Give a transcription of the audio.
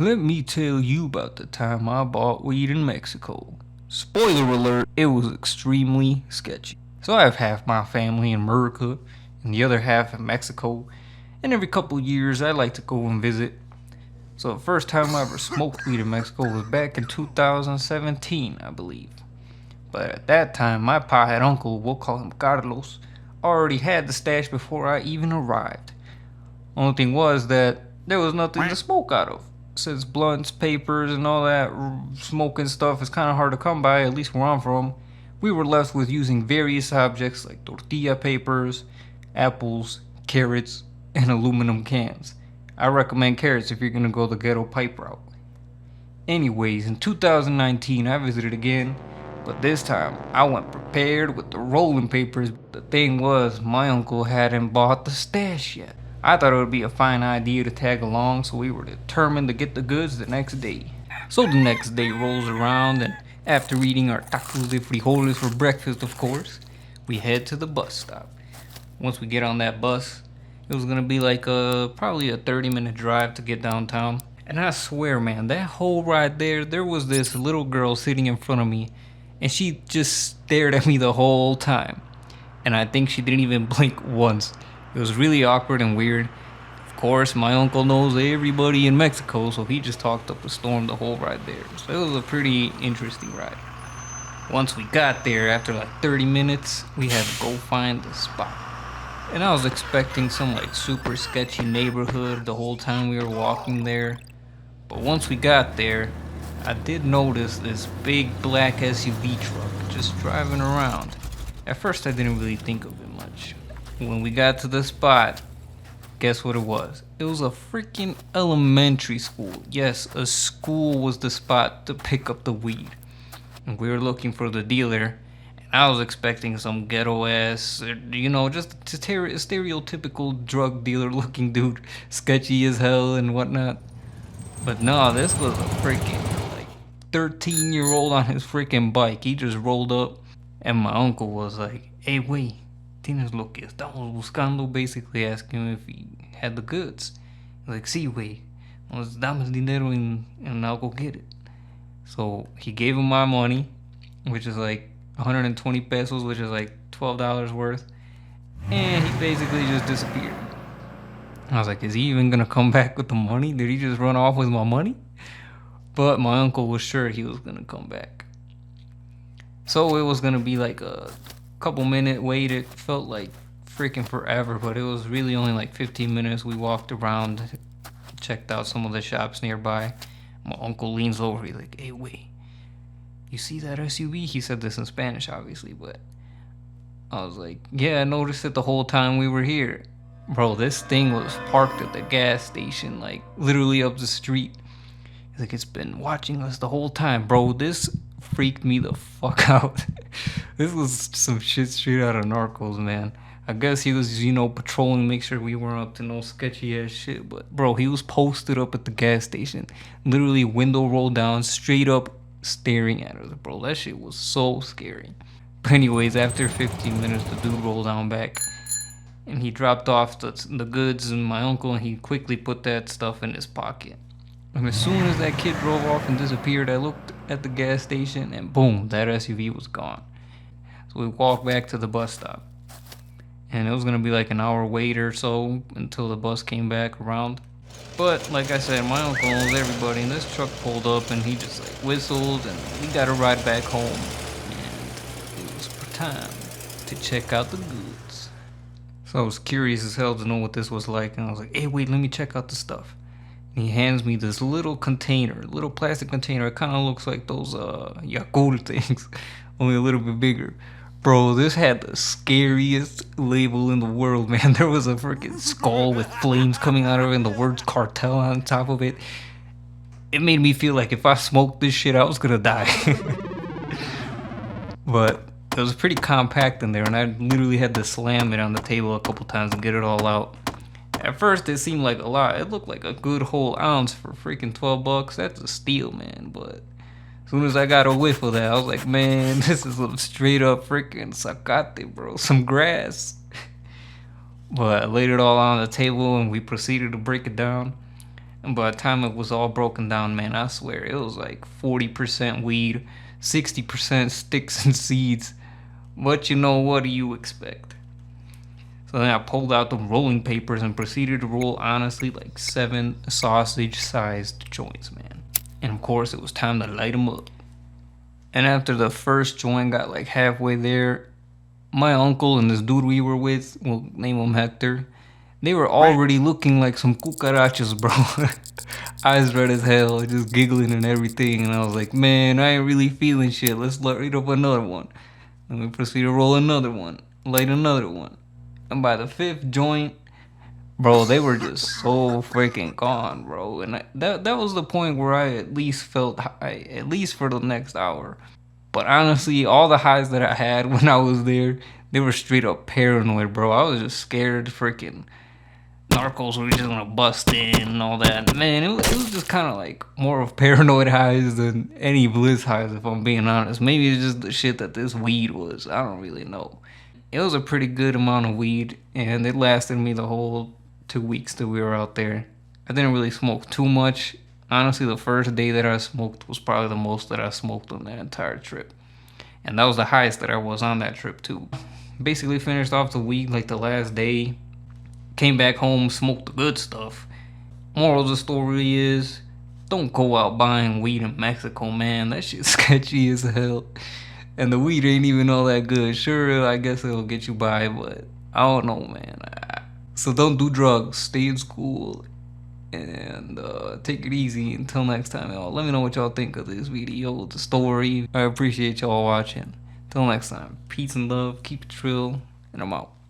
Let me tell you about the time I bought weed in Mexico. Spoiler alert, it was extremely sketchy. So I have half my family in America and the other half in Mexico, and every couple years I like to go and visit. So the first time I ever smoked weed in Mexico was back in 2017, I believe. But at that time, my pie-head uncle, we'll call him Carlos, already had the stash before I even arrived. Only thing was that there was nothing to smoke out of. Since blunts, papers, and all that smoking stuff is kind of hard to come by, at least where I'm from, we were left with using various objects like tortilla papers, apples, carrots, and aluminum cans. I recommend carrots if you're gonna go the ghetto pipe route. Anyways, in 2019 I visited again, but this time I went prepared with the rolling papers. The thing was, my uncle hadn't bought the stash yet. I thought it would be a fine idea to tag along, so we were determined to get the goods the next day. So the next day rolls around, and after eating our tacos de frijoles for breakfast, of course, we head to the bus stop. Once we get on that bus, it was gonna be like probably a 30-minute drive to get downtown. And I swear, man, that whole ride there was this little girl sitting in front of me, and she just stared at me the whole time. And I think she didn't even blink once. It was really awkward and weird. Of course, my uncle knows everybody in Mexico, so he just talked up a storm the whole ride there. So it was a pretty interesting ride. Once we got there, after like 30 minutes, we had to go find the spot. And I was expecting some like super sketchy neighborhood the whole time we were walking there. But once we got there, I did notice this big black SUV truck just driving around. At first I didn't really think of it much. When we got to the spot, guess what it was? It was a freaking elementary school. Yes, a school was the spot to pick up the weed. And we were looking for the dealer, and I was expecting some ghetto ass, just a stereotypical drug dealer looking dude, sketchy as hell and whatnot. But no, this was a freaking 13-year-old on his freaking bike. He just rolled up, and my uncle was like, "Hey, wait. Tienes lo que estamos buscando," basically asking him if he had the goods. He's like, "Sí, güey. Nos damos dinero and I'll go get it." So he gave him my money, which is like 120 pesos, which is like $12 worth. And he basically just disappeared. I was like, is he even gonna come back with the money? Did he just run off with my money? But my uncle was sure he was gonna come back. So it was gonna be like a couple minute wait. It felt like freaking forever, but it was really only like 15 minutes. We walked around, checked out some of the shops nearby. My uncle leans over, he's like, "Hey, wait, you see that SUV?" He said this in Spanish, obviously, but I was like, "Yeah, I noticed it the whole time we were here." Bro, this thing was parked at the gas station, like literally up the street. He's like, "It's been watching us the whole time." Bro, this freaked me the fuck out. This was some shit straight out of Narcos, man. I guess he was, patrolling, make sure we weren't up to no sketchy ass shit. But bro, he was posted up at the gas station, literally window rolled down, straight up staring at us, bro. That shit was so scary. But anyways, after 15 minutes, the dude rolled down back, and he dropped off the goods and my uncle, and he quickly put that stuff in his pocket. And as soon as that kid drove off and disappeared, I looked at the gas station, and boom, that SUV was gone. So we walked back to the bus stop. And it was gonna be like an hour wait or so until the bus came back around. But like I said, my uncle knows everybody, and this truck pulled up and he just like whistled, and we got a ride back home. And it was time to check out the goods. So I was curious as hell to know what this was like, and I was like, "Hey, wait, let me check out the stuff." And he hands me this little container, little plastic container. It kind of looks like those Yakult things, only a little bit bigger. Bro, this had the scariest label in the world, man. There was a freaking skull with flames coming out of it and the words cartel on top of it. It made me feel like if I smoked this shit, I was gonna die. But it was pretty compact in there, and I literally had to slam it on the table a couple times to get it all out. At first, it seemed like a lot. It looked like a good whole ounce for freaking $12. That's a steal, man. But as soon as I got a whiff of that, I was like, man, this is some straight up freaking zacate, bro. Some grass. But I laid it all on the table and we proceeded to break it down. And by the time it was all broken down, man, I swear it was like 40% weed, 60% sticks and seeds. But you know, what do you expect? So then I pulled out the rolling papers and proceeded to roll, honestly, like 7 sausage-sized joints, man. And of course, it was time to light them up. And after the first joint got like halfway there, my uncle and this dude we were with, we'll name him Hector, they were already looking like some cucarachas, bro. Eyes red as hell, just giggling and everything. And I was like, man, I ain't really feeling shit. Let's light up another one. And we proceed to roll another one, light another one. And by the 5th joint, bro, they were just so freaking gone, bro. And that was the point where I at least felt high, at least for the next hour. But honestly, all the highs that I had when I was there, they were straight up paranoid, bro. I was just scared freaking narcos were just gonna bust in and all that. Man, it was just kind of like more of paranoid highs than any bliss highs, if I'm being honest. Maybe it's just the shit that this weed was. I don't really know. It was a pretty good amount of weed, and it lasted me the whole 2 weeks that we were out there. I didn't really smoke too much. Honestly, the first day that I smoked was probably the most that I smoked on that entire trip. And that was the highest that I was on that trip too. Basically finished off the week like the last day. Came back home, smoked the good stuff. Moral of the story is, don't go out buying weed in Mexico, man. That shit's sketchy as hell. And the weed ain't even all that good. Sure, I guess it'll get you by, but I don't know, man. So don't do drugs. Stay in school. And take it easy. Until next time, y'all. Let me know what y'all think of this video, the story. I appreciate y'all watching. Till next time, peace and love. Keep it trill. And I'm out.